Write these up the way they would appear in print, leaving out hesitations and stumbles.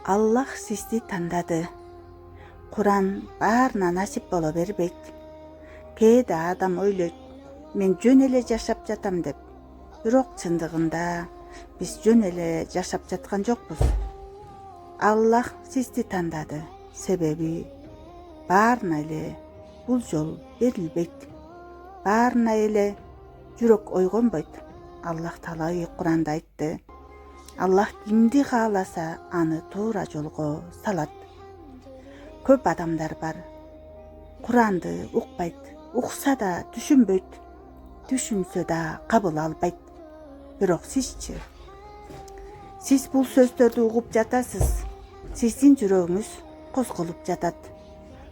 Аллах сизди тандады. Kur'an баарына насип боло бербейт. Кээде адам ойлойт, мен жөн эле жашап жатам деп. Бирок чындыгында биз жөн эле жашап жаткан жокпуз. Аллах сизди тандады. Себеби баарына эле бул жол берилбейт. Баарына эле жүрөк ойгонбойт. Аллах Таала Кур'анда айтты. Аллах кимди кааласа аны туура жолго салат. Көп адамдар бар. Кур'анды укпайт, укса да түшүнбөйт, түшүнсө да кабыл албайт. Бирок сизчи? Сиз бул сөздөрдү угуп жатасыз. Сиздин жүрөгүңүз козголуп жатат.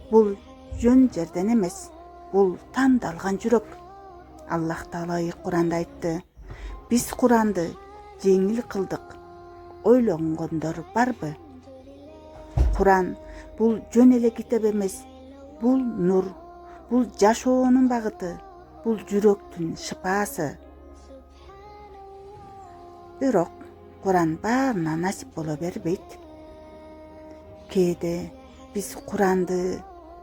Бул жөн жерден эмес. Бул тандалган жүрөк. Аллах Таала Кур'анда айтты. Биз Кур'анды жеңил кылдык. Ойлонгондор барбы? Кур'ан бул жөн эле китеп эмес. Бул нур, бул жашоонун багыты, бул жүрөктүн шыпаасы. Бирок Кур'ан баарына насип боло бербейт. Кээде биз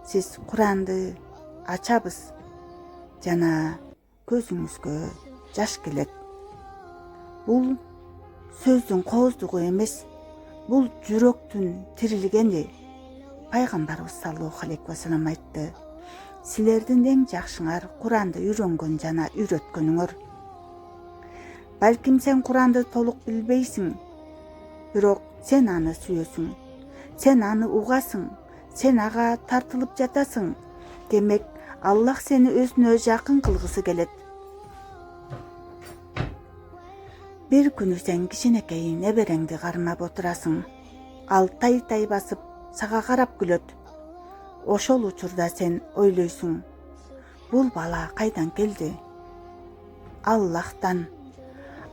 сиз Кур'анды ачабыз жана көзүңүзгө жаш келет. Бул сөздүн кооздугу эмес, бул жүрөктүн тирилгени. Пайгамбарыбыз саллаллаху алейхи ва саллям айтты. Силердин эң жакшыңар Кур'анды үйрөнгөн жана үйрөткөнүңөр. Балким сен Кур'анды толук билбейсиң, бирок сен аны сүйөсүң. Сен аны угасың, сен ага тартылып жатасың. Демек, Аллах сени өзүнө жакын кылгысы келет. Бир күнү сен кичинекей небереңди кармап отурасың. Ал тай басып сага карап күлөт. Ошол учурда сен ойлойсуң. Бул бала кайдан келди? Аллахтан.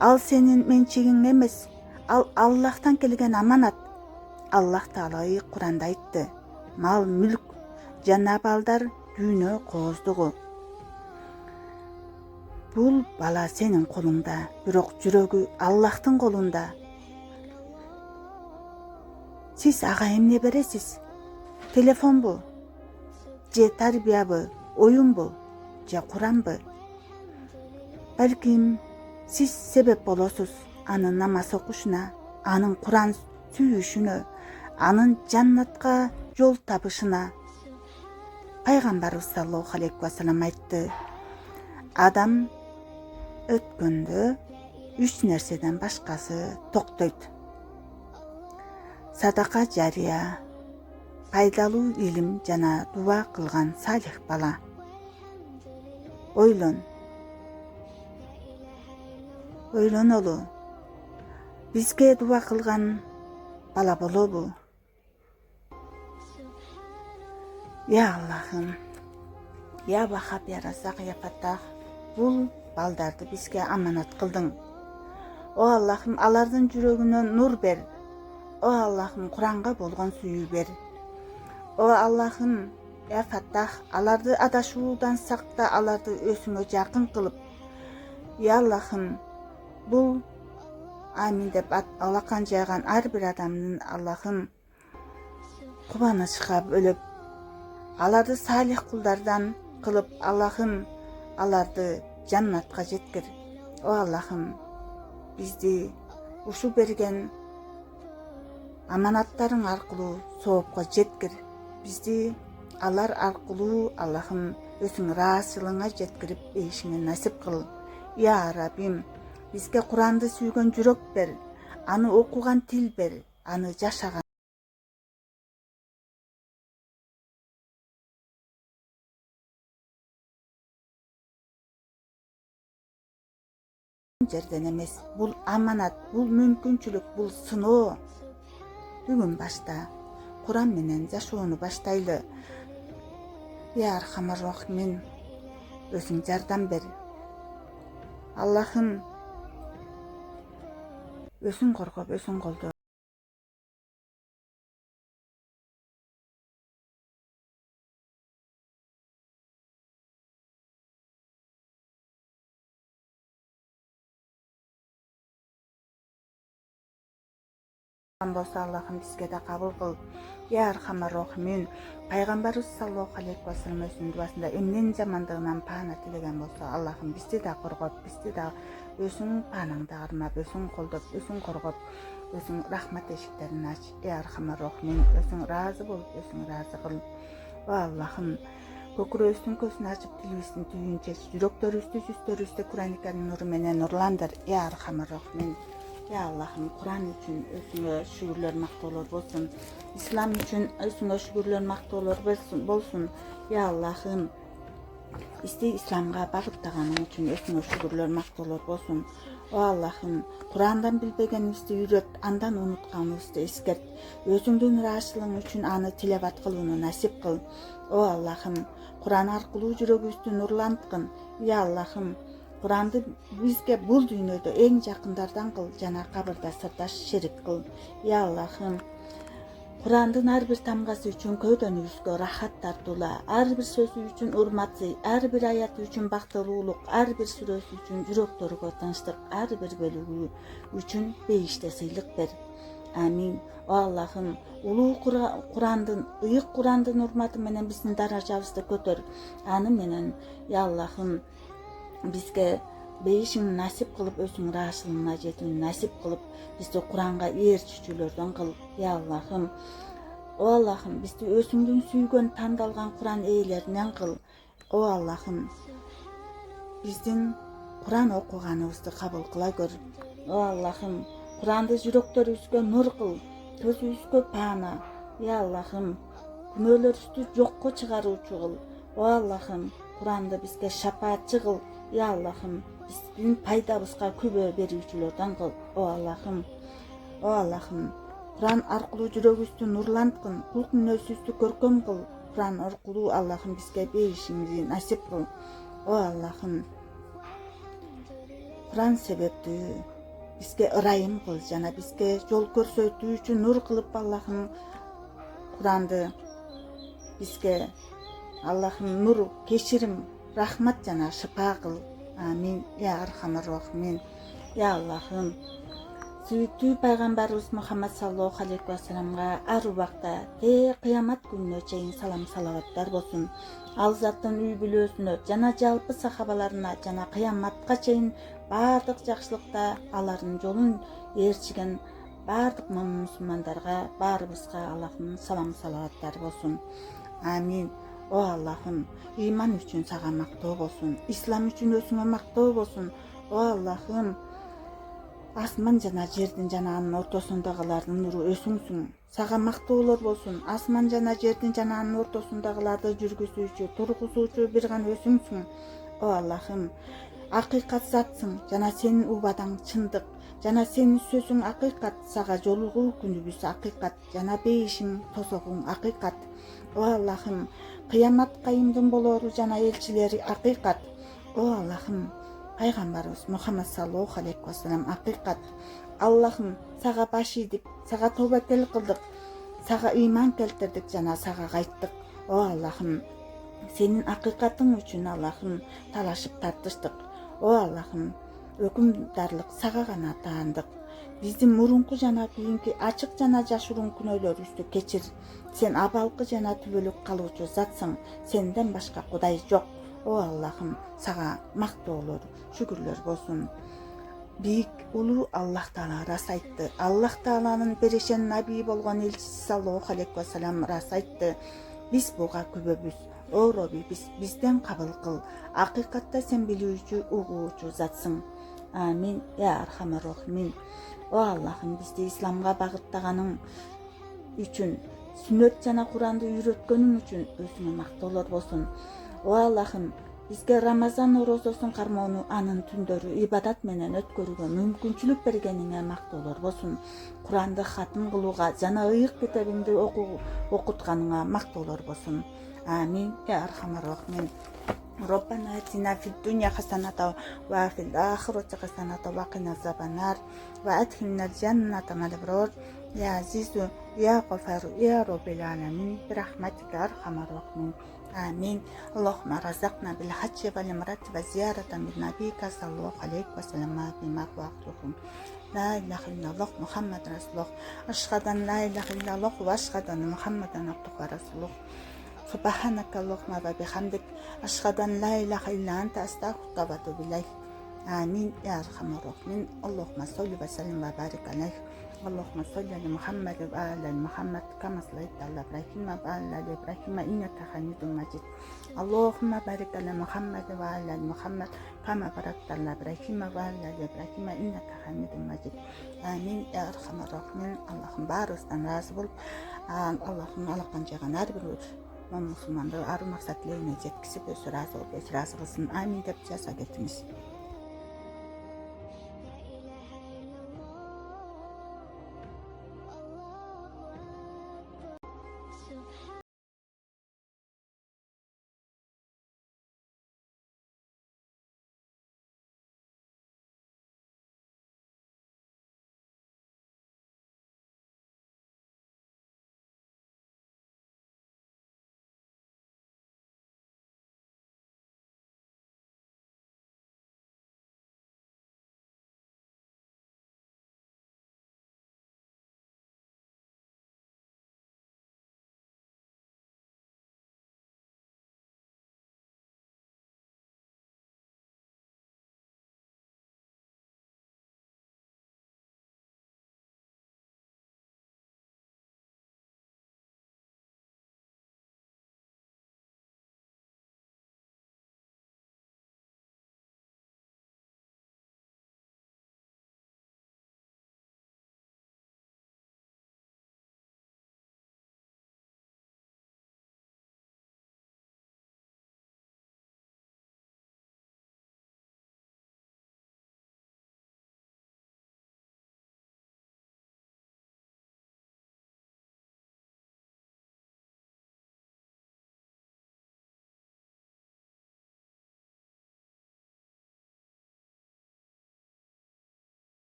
Ал сенин менчигиң эмес. Ал Аллахтан келген аманат. Аллах Таала Кур'анда айтты. Мал, мүлк жана балдар дүйнө кооздугу. Бул бала сенин колуңда, бирок жүрөгү Аллахтын колунда. Сиз ага эмне бересиз? Телефонбу? Же тарбиябы? Оюнбу? Же Кур'анбы? Балким сиз себеп болосуз анын намаз окушуна, анын Кур'ан сүйүшүнө, анын жаннатка жол табышына. Пайгамбарыбыз саллаллаху алейхи ва саллям айтты. Адам өткөндө 3 нерседен башкасы токтойт. Садака жария, пайдалуу илим жана дуа кылган салих бала. Ойлонолу. Бизге дуа кылган бала болобу? Я Аллахым, я Вахаб, я Разак, я Фаттах, бул балдарды бизге аманат кылдың. О Аллахым, алардын жүрөгүнө нур бер. О Аллахым, Кур'анга болгон сүйүү бер. О Аллахым, я Фаттах, аларды адашуудан сакта, аларды өзүңө жакын кылып. Я Аллахым, бул амин деп алакан жайган ар бир адамдын Аллахым кубанычка бөлөп, аларды салих кулдардан кылып, Аллахым, аларды жаннатка жеткир. О Аллахым, бизди ушу берген аманаттарың аркылуу соопко жеткир. Бизди алар аркылуу Аллахым өзүң ыраазычылыгыңа жеткирип ийишиңе насип кыл. Я Раббим, бизге Кур'анды сүйгөн жүрөк бер, аны окуган тил бер, аны жашаган жерден эмес. Бул аманат, бул мүмкүнчүлүк, бул сыноо. Бүгүн башта Кур'ан менен жашоону баштайлы. Я Архамар Рахимин, өзүң жардам бер. Аллахым, өзүң коргоп, өзүң колдо. болса Аллахым бизге да кабыл кыл. Я архамар рахимин. Пайгамбарыбыз саллаллаху алейхи ва саллям өзүнүн дуасында эмненин жамандыгынан паана тилеген болсо Аллахым бизди да коргоп, бизди да өзүңүн паанаңды кармап, өзүң колдоп, өзүң коргоп, өзүң рахмат эшиктерин ач. Я архамар рахимин. Өзүң разы болуп, өзүң разы кыл. О Аллахым, көкүрөбүздүн көзүн ачып, тилибиздин түбүн чеч, жүрөктөрүбүздү, жүздөрүбүздү Кур'ан-ы Карим нуру менен нурландыр. Я архамар рахимин. Ya Allah'ım, Kur'an için özüne şükürler maktolar olsun. İslam için özüne şükürler maktolar olsun. Ya Allah'ım, İslam'a bağıttağanın için özüne şükürler maktolar olsun. O Allah'ım, Kur'an'dan bilbegenimizde yürüt, andan unutkanımızda eskert. Özüngün raşılığın için anı tilavat kılını nasip kıl. O Allah'ım, Kur'an arqılуу жүрөгүбүздү нурланткын. Ya Allah'ım, Kur'an'da bizge bul dünyada en yakınlardan kıl, jana kabirda sırdaş şerik kıl. Ya Allah'ım, Kur'an'ın her bir tamgası üçün köydönübüzgө rahat tartula, her bir sözü üçün urmatı, her bir ayatı üçün baktılуулuk, her bir süresi üçün жүрөктөргө тынчтык, her bir bölügü üçün beyişte sıylık ber. Amin. O Allah'ım, ulu Kur'an'ın, ıyık Kur'an'ın urmatı menen bizdin darajabızды kötör. Anı menen, ya Allah'ım, bizge beyişini nasip kılıp, özün raşılığına jetini nasip kılıp, bizde Kur'an'a erçüçülörden kıl. Ya Allah'ım, o Allah'ım, bizde özüngün süygön tandalgan Kur'an eylerinden kıl. O Allah'ım, bizdin Kur'an okuganыбызды kabul kıla gör. O Allah'ım, Kur'an'da жүрөктөрүбүзгө nur kıl, közübüzgө paana. Ya Allah'ım, günöөлөрүбүzdү жокко чыгаруучу kıl. O Allah'ım, Kur'an'da bizge şapaatçı kıl. Ya Allah'ım, bizden paydabızga kübö berүүчүлөрдөн kıl. O Allah'ım, o Allah'ım, Kur'an arqılуу жүрөгүбүздү nurlantkın, kul мүнөзүбүzdү көркөм kıl. Kur'an arqılуу Allah'ım bizge beyişimizi nasip kıl. O Allah'ım, Kur'an sebeптүү bizge ырайым kıl, jana bizge жол көрсөтүүчү nur kılıp Allah'ım, Kur'an'da bizge Allah'ım nur, keşirim, rahmat jana şifa kıl. Amin. Ya arhamar rahimin. Ya Allah'ım, sүйүктүү пайгамбарыбыз Muhammed sallallahu aleyhi ve sellem'ga ar ubakta te kıyamat gününe çeyin salam salavаттар болсун. Ал заттын үй бүлөсүнө жана жалпы сахабаларына жана кыяматка чейин бардык жакшылыкта алардын жолун ээрчиген бардык мусулмандарга, баарыбызга Аллахтын салам салаваттары болсун. Амин. O Allah'ım, iman üçün sağa mактоо болсун, İslam üçün өзүңө мактоо болсун. O Allah'ım, asman жана жердин жана анын ортосундагылардын нуру өсүңсүң. Сага мактоолор болсун. Асман жана жердин жана анын ортосундагыларды жүргүзүүчү, тургузуучу бир гана өсүңсүң. O Allah'ım, акыйкат затсың, жана сенин убадаң чындык, жана сенин сөзүң акыйкат, сага жолугуу күнүбүз акыйкат, жана бейишиң, тосогуң акыйкат. O Allah'ım, kıyamat kayımdın bolorу жана elçileri акыйкат. O Allah'ım, Пайгамбарыбыз Muhammed sallallahu aleyhi ve sellem акыйкат. Allah'ım, saga baş ийдик, saga tövбекел кылдык, saga iman keltirdik жана saga кайттык. O Allah'ım, senin акыйкатың үчүн Allah'ım талашып тартыштык. O Allah'ım, өкүмдарlık saga gana таандык. Биздин мурунку жана кийинки ачык жана жашыруун күнөөлөрүбүздү кечир. Sen абалкы жана түбөлүк калуучу затсың. Сенден башка Кудай жок. O Allah'ım, saga mактоолор, şükürler болсун. Бийик улуу Аллах Таала рас айтты. Аллах Тааланын берешен наби болгон элчиси саллаллаху алейхи ва саллям рас айтты. Биз буга күбөбүз. О Роби, бизден кабыл кыл. Акыйкатта сен билүүчү, угуучу затсың. Амин. Я архамар рахимин. O Allah'ım, bizdi İslam'a bağıttağanın üçün, sünnet jana Kur'an'da үйрөткөнүң üçün özüne mактоолор болсун. O Allah'ım, bizge Ramazan orozosun karmonu anın tündörü ibadat menen ötkөрүүгө мүмкүнчүлүк бергениңе mактоолор болсун. Kur'an'da хатым кылууга жана ыйык китебиңди окутканыңа mактоолор болсун. Амин. Я архамар рахимин. ربنا آتنا في الدنيا حسنة وفي الآخرة حسنة وقنا عذاب النار وأدخلنا الجنة مع الأبرار يا عزيز يا غفار يا رب العالمين برحمتك أرحم الراحمين آمين. اللهم رزقنا بالحج والعمرة وزيارة من نبيك صلى الله عليه وسلم بما هو أخلقهم لا إله إلا الله محمد رسول الله أشهد أن لا إله إلا الله وأشهد أن محمدا عبده ورسوله سبحانك اللهم وبحمدك أشهد أن لا إله إلا أنت أستغفرك وأتوب إليك آمين يا أرحم الراحمين اللهم صل وسلم وبارك عليه اللهم صل على محمد وعلى محمد كما صليت على إبراهيم وعلى آل إبراهيم إنك حميد مجيد اللهم بارك على محمد وعلى محمد كما باركت على إبراهيم وعلى آل إبراهيم إنك حميد مجيد آمين يا أرحم الراحمين اللهم барыстан разы болып Аллахым алақтан жаған әрбір мұсылманды ар мақсат тілегіне жеткізіп өзі разы болып разы қылсын амин деп жаза кетіңіз.